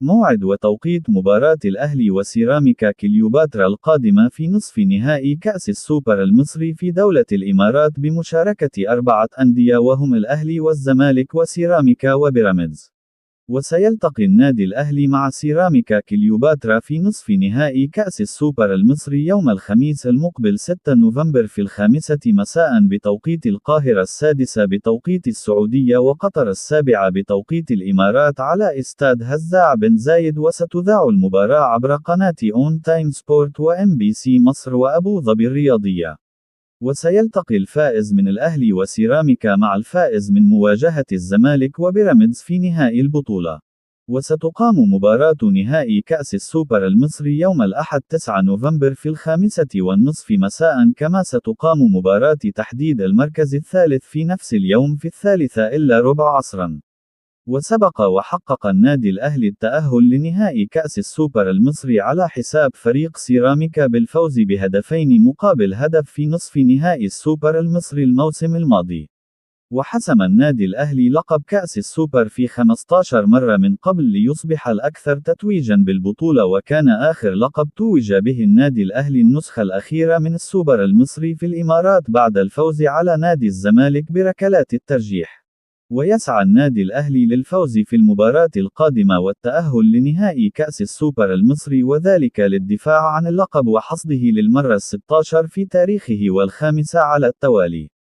موعد وتوقيت مباراة الأهلي وسيراميكا كليوباترا القادمة في نصف نهائي كأس السوبر المصري في دولة الإمارات بمشاركة 4 أندية وهم الأهلي والزمالك وسيراميكا وبيراميدز. وسيلتقي النادي الأهلي مع سيراميكا كليوباترا في نصف نهائي كأس السوبر المصري يوم الخميس المقبل 6 نوفمبر في 5 مساء بتوقيت القاهرة، 6 بتوقيت السعودية، وقطر 7 بتوقيت الإمارات، على استاد هزاع بن زايد. وستذاع المباراة عبر قناة أون تايم سبورت وإم بي سي مصر وأبو ظبي الرياضية. وسيلتقي الفائز من الأهلي وسيراميكا مع الفائز من مواجهة الزمالك وبيراميدز في نهائي البطولة. وستقام مباراة نهائي كأس السوبر المصري يوم الأحد 9 نوفمبر في 5:30 مساء، كما ستقام مباراة تحديد المركز الثالث في نفس اليوم في 3:45 عصرا. وسبق وحقق النادي الأهلي التأهل لنهائي كأس السوبر المصري على حساب فريق سيراميكا بالفوز ب2-1 في نصف نهائي السوبر المصري الموسم الماضي. وحسم النادي الأهلي لقب كأس السوبر في 15 مرة من قبل ليصبح الأكثر تتويجا بالبطولة، وكان آخر لقب توج به النادي الأهلي النسخة الأخيرة من السوبر المصري في الإمارات بعد الفوز على نادي الزمالك بركلات الترجيح. ويسعى النادي الأهلي للفوز في المباراة القادمة والتأهل لنهائي كأس السوبر المصري، وذلك للدفاع عن اللقب وحصده للمرة 16 في تاريخه والخامسة على التوالي.